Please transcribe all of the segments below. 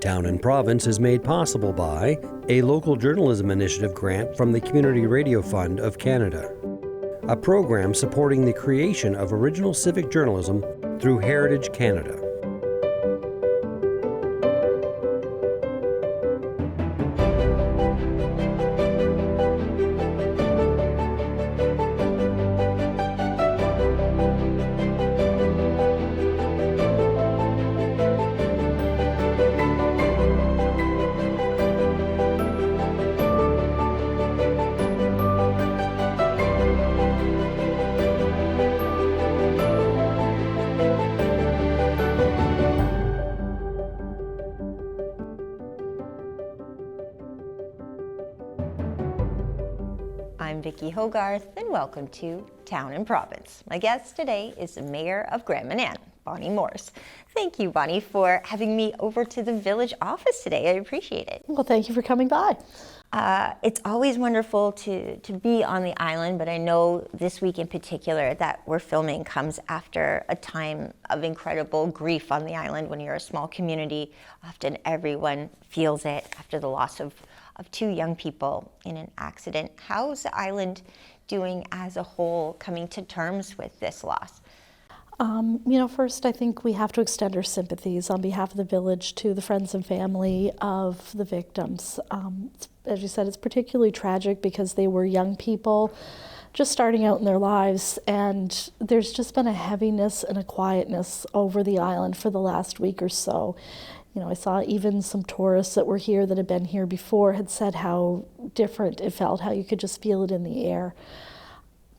Town and Province is made possible by a local journalism initiative grant from the Community Radio Fund of Canada, a program supporting the creation of original civic journalism through Heritage Canada. I'm Vicki Hogarth, and welcome to Town and Province. My guest today is the Mayor of Grand Manan, Bonnie Morse. Thank you, Bonnie, for having me over to the village office today. I appreciate it. Well, thank you for coming by. It's always wonderful to be on the island, but I know this week in particular that we're filming comes after a time of incredible grief on the island. When you're a small community, often everyone feels it after the loss of two young people in an accident. How's the island doing as a whole, coming to terms with this loss? First I think we have to extend our sympathies on behalf of the village to the friends and family of the victims. As you said, it's particularly tragic because they were young people just starting out in their lives, and there's just been a heaviness and a quietness over the island for the last week or so. I saw even some tourists that were here that had been here before had said how different it felt, how you could just feel it in the air.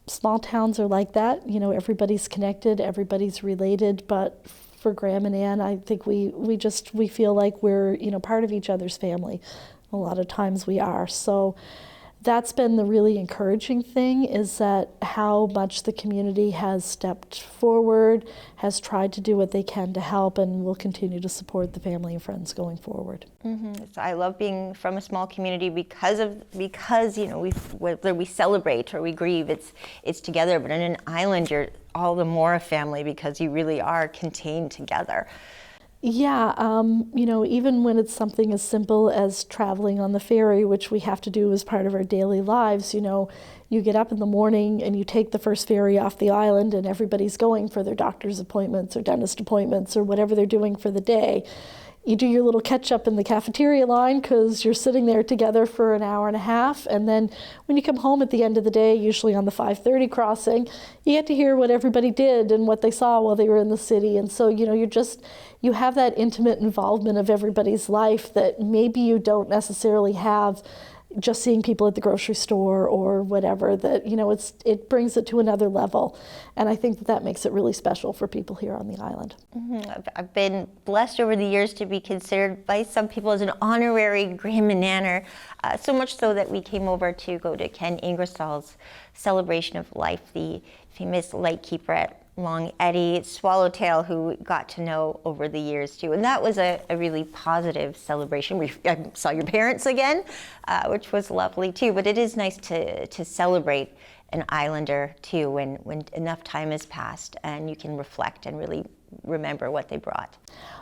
Small towns are like that. Everybody's connected, everybody's related, but for Grand Manan, I think we feel like we're, part of each other's family. A lot of times we are. So that's been the really encouraging thing, is that how much the community has stepped forward, has tried to do what they can to help, and will continue to support the family and friends going forward. Mm-hmm. So I love being from a small community because whether we celebrate or we grieve, it's together. But in an island, you're all the more a family because you really are contained together. Yeah, even when it's something as simple as traveling on the ferry, which we have to do as part of our daily lives, you get up in the morning and you take the first ferry off the island and everybody's going for their doctor's appointments or dentist appointments or whatever they're doing for the day. You do your little catch-up in the cafeteria line because you're sitting there together for an hour and a half, and then when you come home at the end of the day, usually on the 5:30 crossing, you get to hear what everybody did and what they saw while they were in the city. And so, you have that intimate involvement of everybody's life that maybe you don't necessarily have just seeing people at the grocery store or whatever, that, it brings it to another level. And I think that makes it really special for people here on the island. Mm-hmm. I've been blessed over the years to be considered by some people as an honorary Grand Mananer, so much so that we came over to go to Ken Ingersoll's celebration of life, the famous lightkeeper at Long Eddie Swallowtail, who we got to know over the years too. And that was a really positive celebration. I saw your parents again, which was lovely too. But it is nice to celebrate an islander too when enough time has passed and you can reflect and really remember what they brought.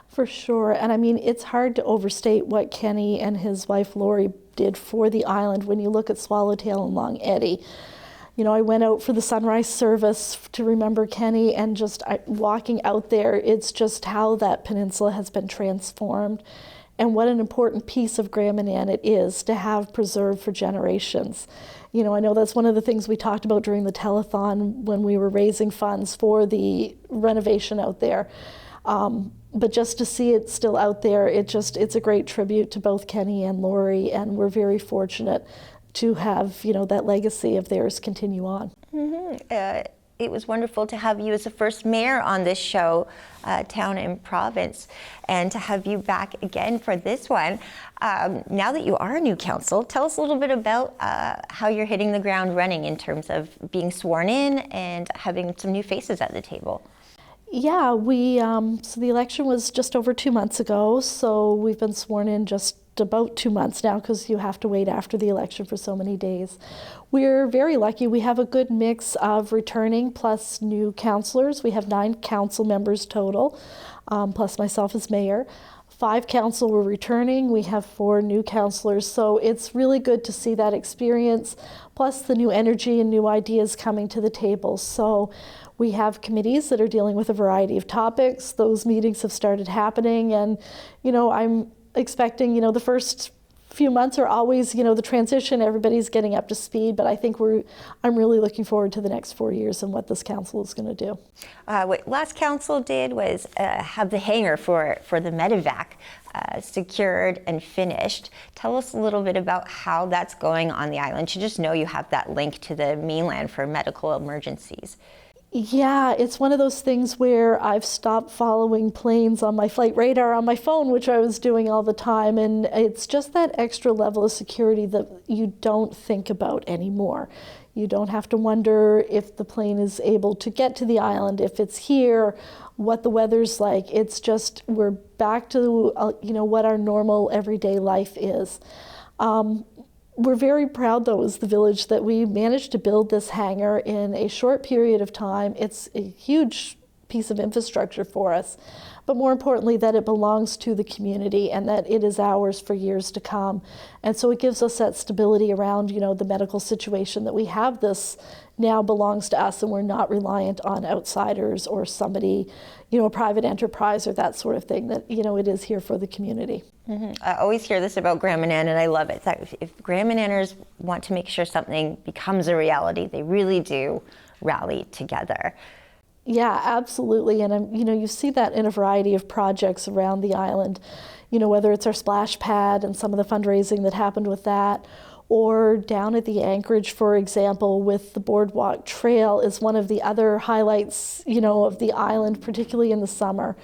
For sure. And it's hard to overstate what Kenny and his wife Lori did for the island when you look at Swallowtail and Long Eddie. I went out for the sunrise service to remember Kenny, and just walking out there, it's just how that peninsula has been transformed and what an important piece of Grand Manan it is to have preserved for generations. I know that's one of the things we talked about during the telethon when we were raising funds for the renovation out there. But just to see it still out there, it's a great tribute to both Kenny and Lori, and we're very fortunate to have, that legacy of theirs continue on. Mm-hmm. It was wonderful to have you as the first mayor on this show, Town and Province, and to have you back again for this one. Now that you are a new council, tell us a little bit about how you're hitting the ground running in terms of being sworn in and having some new faces at the table. Yeah, so the election was just over 2 months ago, so we've been sworn in just about 2 months now because you have to wait after the election for so many days. We're very lucky. We have a good mix of returning plus new councillors. We have 9 council members total. plus myself as mayor. 5 council were returning. We have 4 new councilors. So it's really good to see that experience, plus the new energy and new ideas coming to the table. So we have committees that are dealing with a variety of topics. Those meetings have started happening. And, I'm expecting, the first few months are always, the transition, everybody's getting up to speed, but I think I'm really looking forward to the next 4 years and what this council is going to do. What last council did was have the hangar for the medevac secured and finished. Tell us a little bit about how that's going on the island. To just know you have that link to the mainland for medical emergencies. Yeah, it's one of those things where I've stopped following planes on my flight radar on my phone, which I was doing all the time, and it's just that extra level of security that you don't think about anymore. You don't have to wonder if the plane is able to get to the island, if it's here, what the weather's like. It's just, we're back to what our normal everyday life is. We're very proud, though, as the village, that we managed to build this hangar in a short period of time. It's a huge piece of infrastructure for us, but more importantly, that it belongs to the community and that it is ours for years to come. And so it gives us that stability around, the medical situation, that we have this now belongs to us and we're not reliant on outsiders or somebody, a private enterprise or that sort of thing, that, it is here for the community. Mm-hmm. I always hear this about Grand Manan, and I love it. That if Grand Mananers want to make sure something becomes a reality, they really do rally together. Yeah, absolutely. And, you see that in a variety of projects around the island, whether it's our splash pad and some of the fundraising that happened with that, or down at the Anchorage, for example, with the Boardwalk Trail is one of the other highlights, of the island, particularly in the summer.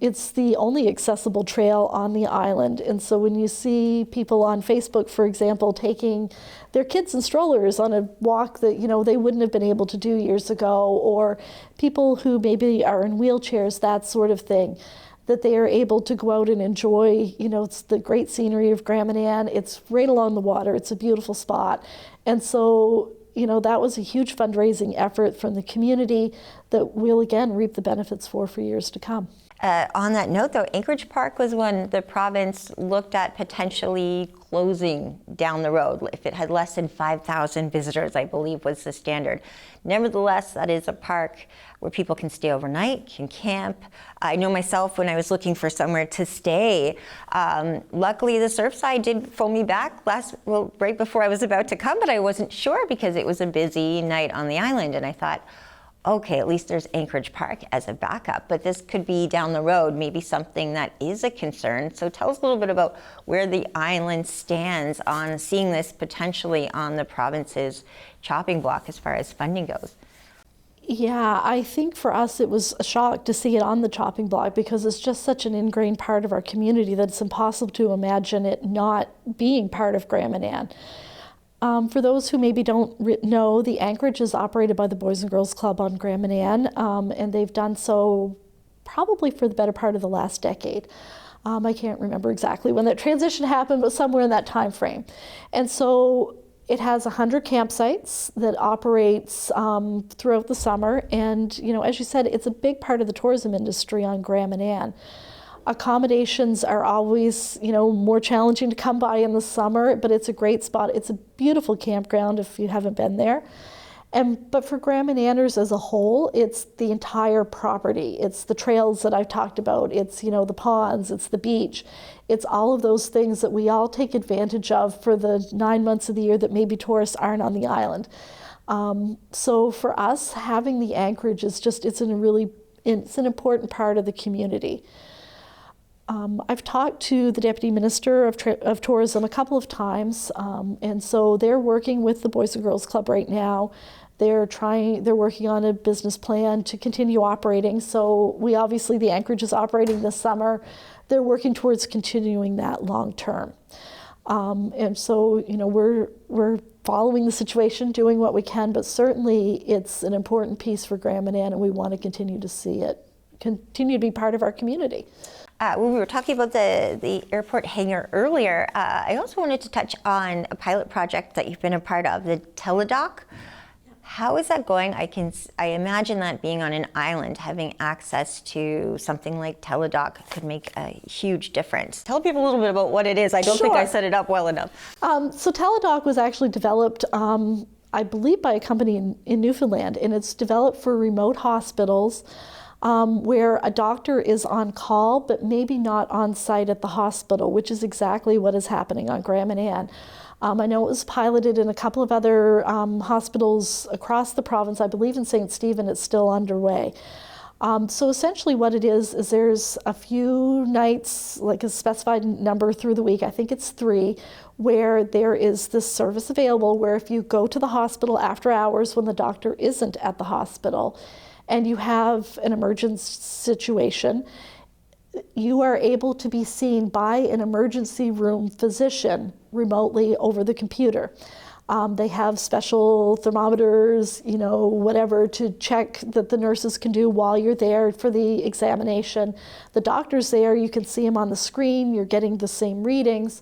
It's the only accessible trail on the island. And so when you see people on Facebook, for example, taking their kids in strollers on a walk that, they wouldn't have been able to do years ago, or people who maybe are in wheelchairs, that sort of thing, that they are able to go out and enjoy, it's the great scenery of Grand Manan. It's right along the water. It's a beautiful spot. And so, that was a huge fundraising effort from the community that we'll again reap the benefits for years to come. On that note, though, Anchorage Park was one the province looked at potentially closing down the road if it had less than 5,000 visitors, I believe was the standard. Nevertheless, that is a park where people can stay overnight, can camp. I know myself when I was looking for somewhere to stay, luckily the Surfside did phone me back right before I was about to come, but I wasn't sure because it was a busy night on the island, and I thought, okay, at least there's Anchorage Park as a backup, but this could be down the road, maybe something that is a concern. So tell us a little bit about where the island stands on seeing this potentially on the province's chopping block as far as funding goes. Yeah, I think for us it was a shock to see it on the chopping block because it's just such an ingrained part of our community that it's impossible to imagine it not being part of Grand Manan. For those who maybe don't know, the Anchorage is operated by the Boys and Girls Club on Grand Manan, and they've done so probably for the better part of the last decade. I can't remember exactly when that transition happened, but somewhere in that time frame. And so it has 100 campsites that operates throughout the summer, and as you said, it's a big part of the tourism industry on Grand Manan. Accommodations are always, more challenging to come by in the summer, but it's a great spot. It's a beautiful campground if you haven't been there. But for Grand Mananers as a whole, it's the entire property. It's the trails that I've talked about. It's, the ponds, it's the beach. It's all of those things that we all take advantage of for the 9 months of the year that maybe tourists aren't on the island. So for us, having the Anchorage is it's an important part of the community. I've talked to the Deputy Minister of Tourism a couple of times, and so they're working with the Boys and Girls Club right now. They're working on a business plan to continue operating. So the Anchorage is operating this summer. They're working towards continuing that long term. And so, we're following the situation, doing what we can, but certainly it's an important piece for Grand Manan, and we want to continue to see it continue to be part of our community. When we were talking about the airport hangar earlier, I also wanted to touch on a pilot project that you've been a part of, the Teladoc. How is that going? I imagine that being on an island, having access to something like Teladoc could make a huge difference. Tell people a little bit about what it is. I don't think I set it up well enough. So Teladoc was actually developed, I believe, by a company in Newfoundland, and it's developed for remote hospitals where a doctor is on call, but maybe not on site at the hospital, which is exactly what is happening on Grand Manan. I know it was piloted in a couple of other hospitals across the province. I believe in St. Stephen it's still underway. So essentially what it is there's a few nights, like a specified number through the week, I think it's 3, where there is this service available where if you go to the hospital after hours when the doctor isn't at the hospital and you have an emergency situation, you are able to be seen by an emergency room physician remotely over the computer. They have special thermometers, whatever to check that the nurses can do while you're there for the examination. The doctor's there, you can see him on the screen, you're getting the same readings.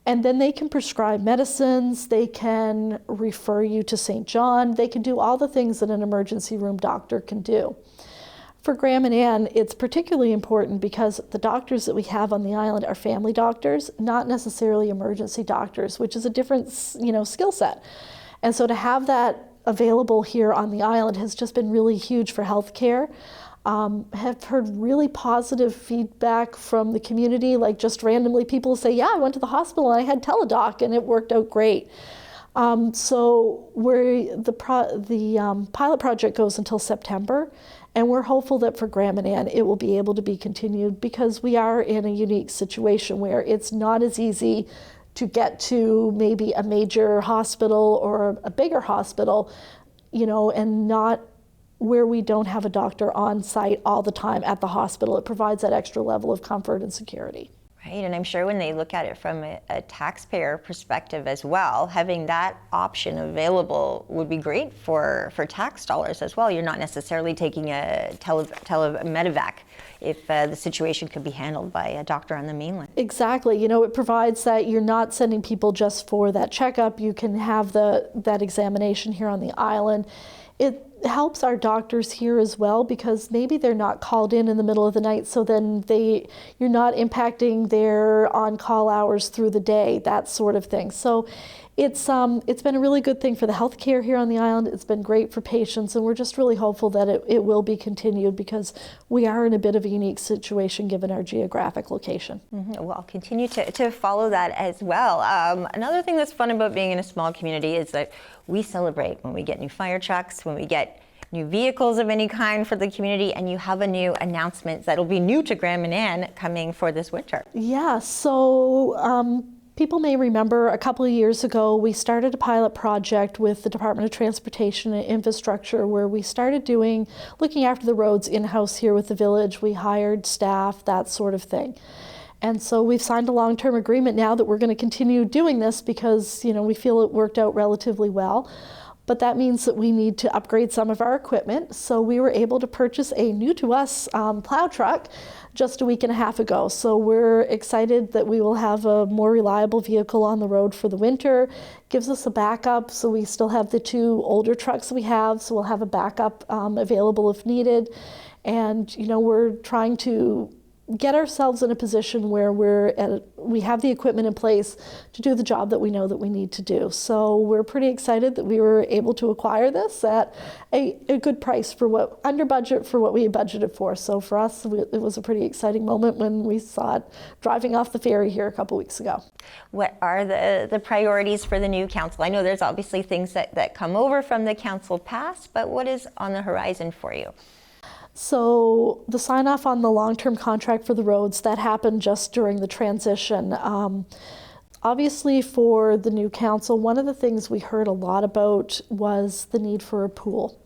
And then they can prescribe medicines, they can refer you to St. John, they can do all the things that an emergency room doctor can do. For Grand Manan, it's particularly important because the doctors that we have on the island are family doctors, not necessarily emergency doctors, which is a different, skill set. And so to have that available here on the island has just been really huge for healthcare. Have heard really positive feedback from the community, like just randomly people say, yeah, I went to the hospital and I had Teladoc and it worked out great. So the pilot project goes until September. And we're hopeful that for Grand Manan, it will be able to be continued because we are in a unique situation where it's not as easy to get to maybe a major hospital or a bigger hospital, and not where we don't have a doctor on site all the time at the hospital. It provides that extra level of comfort and security. Right, and I'm sure when they look at it from a taxpayer perspective as well, having that option available would be great for tax dollars as well. You're not necessarily taking a medevac if the situation could be handled by a doctor on the mainland. Exactly. It provides that you're not sending people just for that checkup. You can have that examination here on the island. It helps our doctors here as well because maybe they're not called in the middle of the night, so then you're not impacting their on-call hours through the day, that sort of thing. So it's been a really good thing for the healthcare here on the island. It's been great for patients, and we're just really hopeful that it will be continued because we are in a bit of a unique situation given our geographic location. Mm-hmm. Well, I'll continue to follow that as well. Another thing that's fun about being in a small community is that we celebrate when we get new fire trucks, when we get new vehicles of any kind for the community, and you have a new announcement that'll be new to Grand Manan coming for this winter. Yeah, so people may remember a couple of years ago we started a pilot project with the Department of Transportation and Infrastructure where we started looking after the roads in-house here with the village. We hired staff, that sort of thing. And so we've signed a long-term agreement now that we're going to continue doing this because we feel it worked out relatively well. But that means that we need to upgrade some of our equipment. So we were able to purchase a new to us plow truck just a week and a half ago. So we're excited that we will have a more reliable vehicle on the road for the winter. Gives us a backup, so we still have the 2 older trucks we have, so we'll have a backup available if needed. And we're trying to get ourselves in a position where we have the equipment in place to do the job that we know that we need to do. So we're pretty excited that we were able to acquire this at a good price under budget for what we had budgeted for. So for us, it was a pretty exciting moment when we saw it driving off the ferry here a couple weeks ago. What are the priorities for the new council? I know there's obviously things that come over from the council past, but what is on the horizon for you? So the sign off on the long-term contract for the roads, that happened just during the transition. Obviously for the new council, one of the things we heard a lot about was the need for a pool.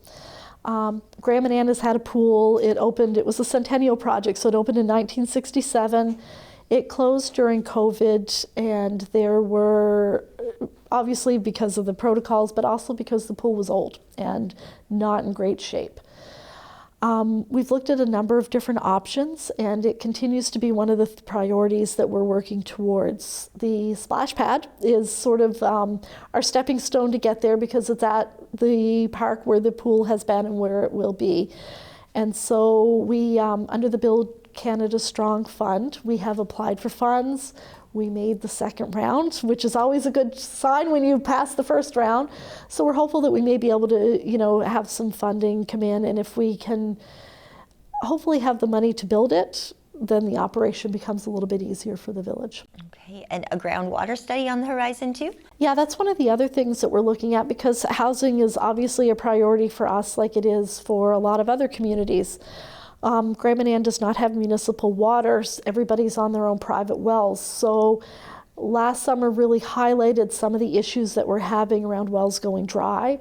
Grand Manan has had a pool. It was a centennial project, so it opened in 1967. It closed during COVID, and there were, obviously because of the protocols, but also because the pool was old and not in great shape. We've looked at a number of different options, and it continues to be one of the priorities that we're working towards. The splash pad is sort of our stepping stone to get there, because it's at the park where the pool has been and where it will be. And so we, under the Build Canada Strong Fund, we have applied for funds. We made the second round, which is always a good sign when you pass the first round. So we're hopeful that we may be able to, have some funding come in, and if we can hopefully have the money to build it, then the operation becomes a little bit easier for the village. Okay, and a groundwater study on the horizon too? Yeah, that's one of the other things that we're looking at, because housing is obviously a priority for us, like it is for a lot of other communities. Grand Manan does not have municipal water. Everybody's on their own private wells. So last summer really highlighted some of the issues that we're having around wells going dry.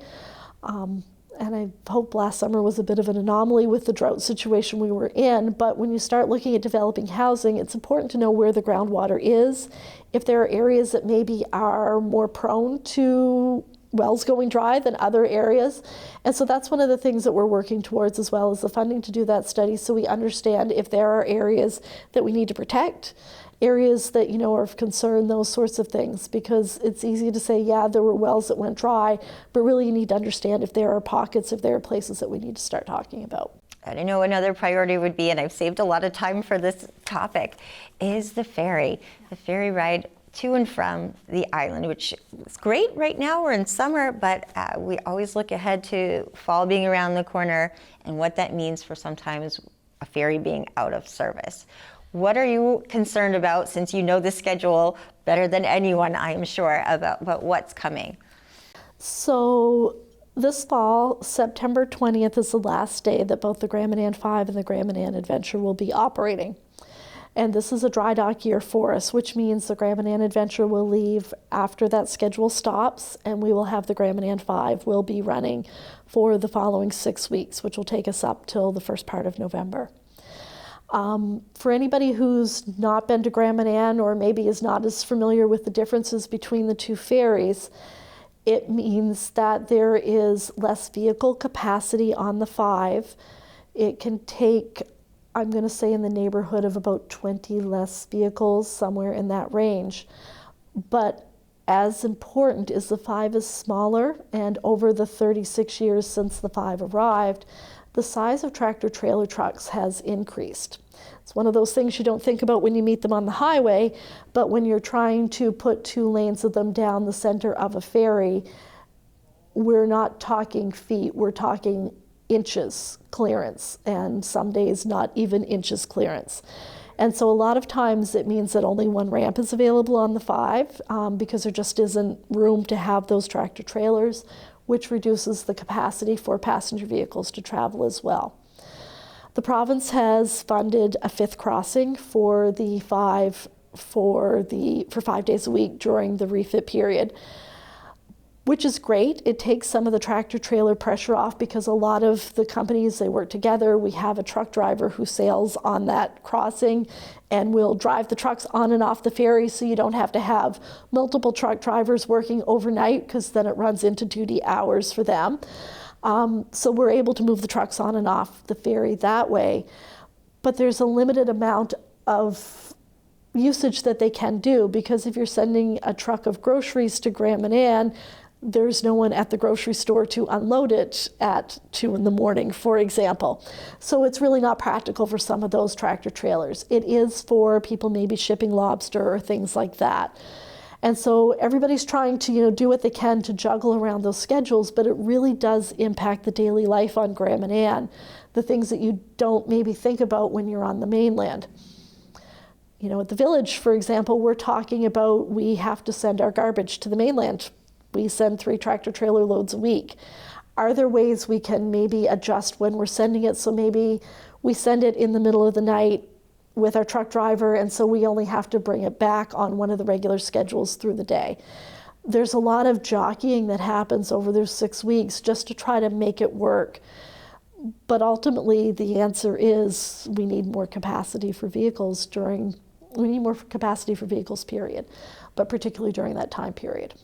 And I hope last summer was a bit of an anomaly with the drought situation we were in. But when you start looking at developing housing, it's important to know where the groundwater is. If there are areas that maybe are more prone to wells going dry than other areas. And so that's one of the things that we're working towards, as well as the funding to do that study, so we understand if there are areas that we need to protect, areas that are of concern, those sorts of things, because it's easy to say, yeah, there were wells that went dry, but really you need to understand if there are pockets, if there are places that we need to start talking about. And I know another priority would be, and I've saved a lot of time for this topic, is the ferry. The ferry ride to and from the island, which is great right now. We're in summer, but we always look ahead to fall being around the corner and what that means for sometimes a ferry being out of service. What are you concerned about, since you know the schedule better than anyone, I am sure, about what's coming? So this fall, September 20th is the last day that both the Grand Manan 5 and the Grand Manan Adventure will be operating. And this is a dry dock year for us, which means the Grand Manan Adventure will leave after that schedule stops, and we will have the Grand Manan 5 will be running for the following 6 weeks, which will take us up till the first part of November. For anybody who's not been to Grand Manan, or maybe is not as familiar with the differences between the two ferries, it means that there is less vehicle capacity on the 5. It can take, I'm going to say, in the neighborhood of about 20 less vehicles, somewhere in that range. But as important is the 5 is smaller, and over the 36 years since the 5 arrived, the size of tractor trailer trucks has increased. It's one of those things you don't think about when you meet them on the highway, but when you're trying to put 2 lanes of them down the center of a ferry, we're not talking feet, we're talking inches clearance, and some days not even inches clearance. And so a lot of times it means that only one ramp is available on the 5 because there just isn't room to have those tractor trailers, which reduces the capacity for passenger vehicles to travel as well. The province has funded a 5th crossing for the 5 for 5 days a week during the refit period, which is great. It takes some of the tractor trailer pressure off, because a lot of the companies, they work together. We have a truck driver who sails on that crossing and will drive the trucks on and off the ferry, so you don't have to have multiple truck drivers working overnight, because then it runs into duty hours for them. So we're able to move the trucks on and off the ferry that way. But there's a limited amount of usage that they can do, because if you're sending a truck of groceries to Grand Manan, there's no one at the grocery store to unload it at 2 in the morning, for example. So it's really not practical for some of those tractor trailers. It is for people maybe shipping lobster or things like that. And so everybody's trying to do what they can to juggle around those schedules, but it really does impact the daily life on Grand Manan, the things that you don't maybe think about when you're on the mainland. At the village, for example, we're talking about we have to send our garbage to the mainland. We send 3 tractor trailer loads a week. Are there ways we can maybe adjust when we're sending it? So maybe we send it in the middle of the night with our truck driver, and so we only have to bring it back on one of the regular schedules through the day. There's a lot of jockeying that happens over those 6 weeks just to try to make it work. But ultimately, the answer is we need more capacity for vehicles period, but particularly during that time period.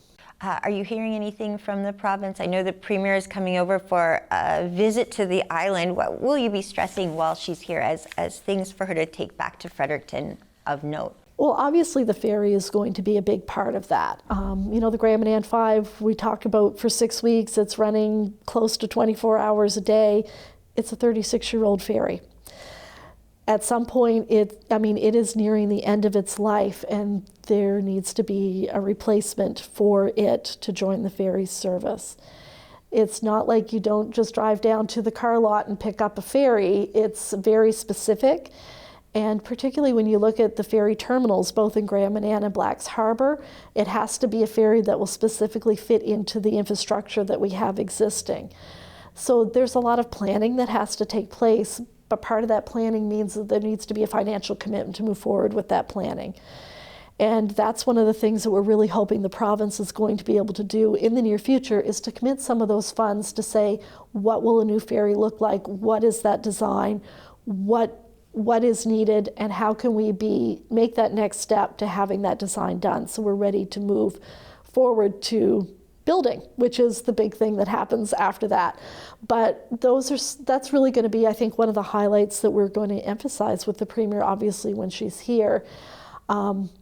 Are you hearing anything from the province? I know the Premier is coming over for a visit to the island. What will you be stressing while she's here as things for her to take back to Fredericton of note? Well, obviously the ferry is going to be a big part of that. The Grand Manan 5 we talked about for 6 weeks. It's running close to 24 hours a day. It's a 36-year-old ferry. At some point, it is nearing the end of its life, and there needs to be a replacement for it to join the ferry service. It's not like you don't just drive down to the car lot and pick up a ferry. It's very specific, and particularly when you look at the ferry terminals, both in Grand Manan and Black's Harbour, it has to be a ferry that will specifically fit into the infrastructure that we have existing. So there's a lot of planning that has to take place, but part of that planning means that there needs to be a financial commitment to move forward with that planning. And that's one of the things that we're really hoping the province is going to be able to do in the near future, is to commit some of those funds to say, what will a new ferry look like? What is that design? What is needed, and how can we make that next step to having that design done so we're ready to move forward to building, which is the big thing that happens after that. But that's really going to be, I think, one of the highlights that we're going to emphasize with the Premier, obviously, when she's here.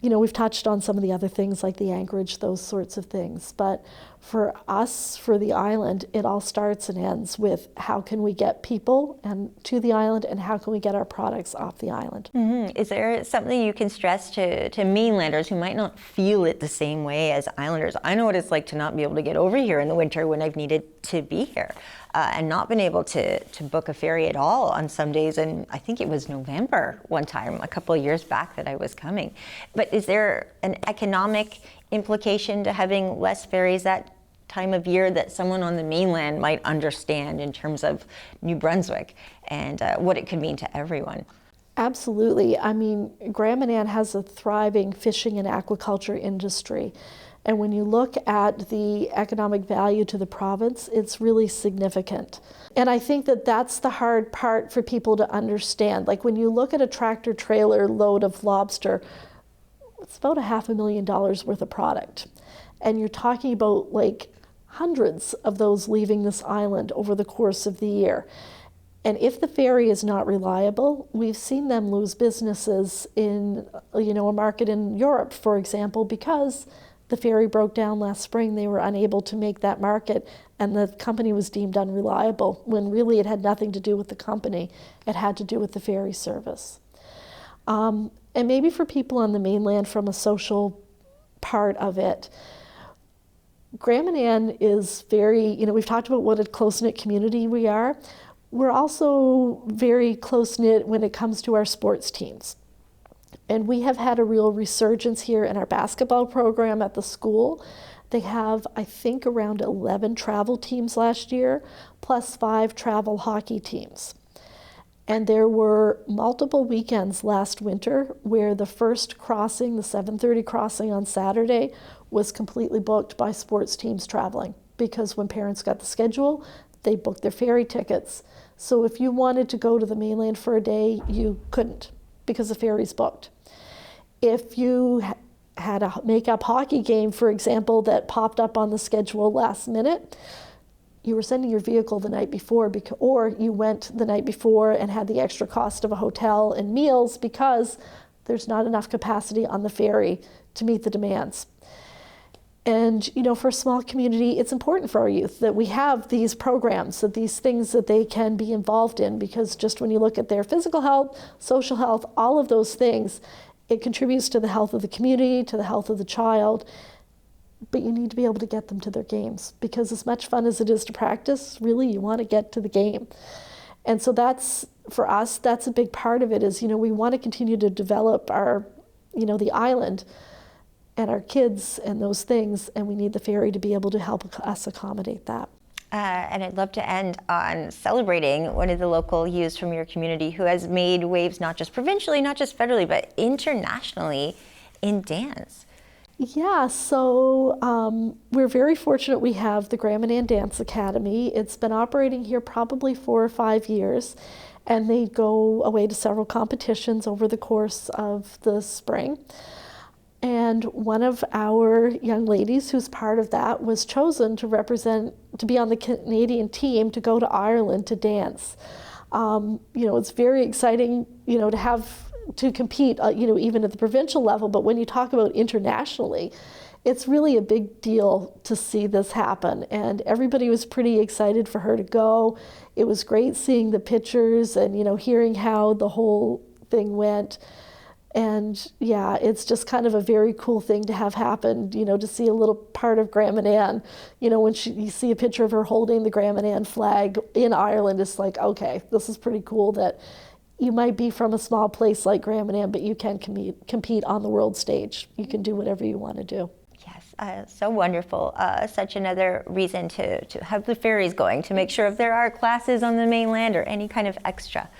We've touched on some of the other things like the anchorage, those sorts of things. But for us, for the island, it all starts and ends with how can we get people to the island, and how can we get our products off the island. Mm-hmm. Is there something you can stress to mainlanders who might not feel it the same way as islanders? I know what it's like to not be able to get over here in the winter when I've needed to be here. And not been able to book a ferry at all on some days. And I think it was November one time, a couple of years back, that I was coming. But is there an economic implication to having less ferries that time of year that someone on the mainland might understand in terms of New Brunswick and what it could mean to everyone? Absolutely. Grand Manan has a thriving fishing and aquaculture industry. And when you look at the economic value to the province, it's really significant. And I think that that's the hard part for people to understand. Like when you look at a tractor trailer load of lobster, it's about $500,000 worth of product. And you're talking about like hundreds of those leaving this island over the course of the year. And if the ferry is not reliable, we've seen them lose businesses in, a market in Europe, for example, because the ferry broke down last spring. They were unable to make that market, and the company was deemed unreliable, when really it had nothing to do with the company. It had to do with the ferry service. And maybe for people on the mainland, from a social part of it, Grand Manan is very, we've talked about what a close-knit community we are. We're also very close-knit when it comes to our sports teams. And we have had a real resurgence here in our basketball program at the school. They have, I think, around 11 travel teams last year, plus 5 travel hockey teams. And there were multiple weekends last winter where the first crossing, the 7:30 crossing on Saturday, was completely booked by sports teams traveling, because when parents got the schedule, they booked their ferry tickets. So if you wanted to go to the mainland for a day, you couldn't, because the ferry's booked. If you had a make-up hockey game, for example, that popped up on the schedule last minute, you were sending your vehicle the night before, or you went the night before and had the extra cost of a hotel and meals, because there's not enough capacity on the ferry to meet the demands. And, for a small community, it's important for our youth that we have these programs, that these things that they can be involved in, because just when you look at their physical health, social health, all of those things, it contributes to the health of the community, to the health of the child. But you need to be able to get them to their games, because as much fun as it is to practice, really you want to get to the game. And so that's, for us, that's a big part of it, is, we want to continue to develop our, the island and our kids and those things, and we need the ferry to be able to help us accommodate that. And I'd love to end on celebrating one of the local youths from your community who has made waves not just provincially, not just federally, but internationally in dance. Yeah, so we're very fortunate we have the Grand Manan Dance Academy. It's been operating here probably 4 or 5 years, and they go away to several competitions over the course of the spring. And one of our young ladies who's part of that was chosen to be on the Canadian team to go to Ireland to dance. It's very exciting, to compete, even at the provincial level, but when you talk about internationally, it's really a big deal to see this happen. And everybody was pretty excited for her to go. It was great seeing the pictures and, hearing how the whole thing went. And yeah, it's just kind of a very cool thing to have happen, to see a little part of Grand Manan. When you see a picture of her holding the Grand Manan flag in Ireland, it's like, okay, this is pretty cool that you might be from a small place like Grand Manan, but you can compete on the world stage. You can do whatever you want to do. Yes, so wonderful. Such another reason to have the ferries going, to make sure if there are classes on the mainland or any kind of extra.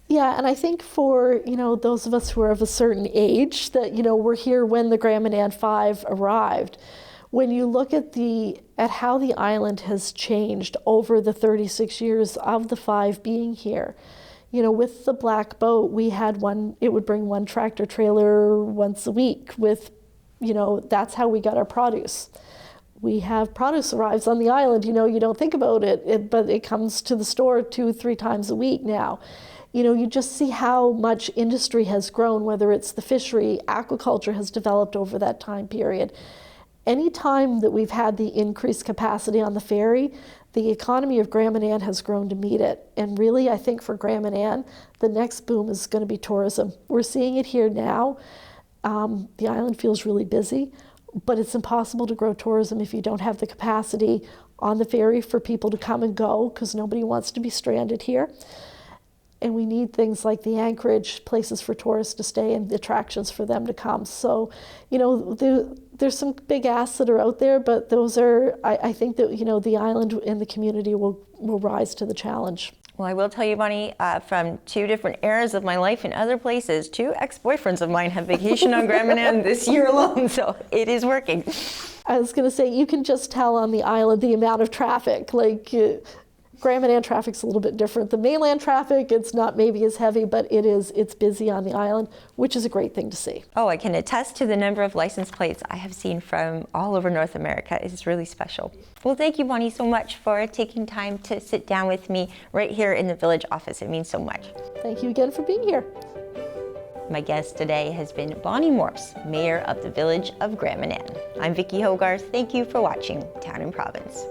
Yeah, and I think for, those of us who are of a certain age that, were here when the Grand Manan 5 arrived, when you look at how the island has changed over the 36 years of the 5 being here, with the black boat, it would bring one tractor trailer once a week with, that's how we got our produce. We have produce arrives on the island, you don't think about it, but it comes to the store 2-3 times a week now. You just see how much industry has grown, whether it's the fishery, aquaculture has developed over that time period. Any time that we've had the increased capacity on the ferry, the economy of Grand Manan has grown to meet it. And really, I think for Grand Manan, the next boom is going to be tourism. We're seeing it here now. The island feels really busy, but it's impossible to grow tourism if you don't have the capacity on the ferry for people to come and go, because nobody wants to be stranded here. And we need things like the anchorage, places for tourists to stay and the attractions for them to come. So, there's some big asks that are out there, but those are, I think that, the island and the community will rise to the challenge. Well, I will tell you, Bonnie, from 2 different eras of my life in other places, 2 ex-boyfriends of mine have vacationed on Grand Manan this year alone, so it is working. I was going to say, you can just tell on the island the amount of traffic. Grand Manan traffic's a little bit different. The mainland traffic, it's not maybe as heavy, but it's busy on the island, which is a great thing to see. Oh, I can attest to the number of license plates I have seen from all over North America. It's really special. Well, thank you, Bonnie, so much for taking time to sit down with me right here in the village office. It means so much. Thank you again for being here. My guest today has been Bonnie Morse, Mayor of the Village of Grand Manan. I'm Vicki Hogarth. Thank you for watching Town and Province.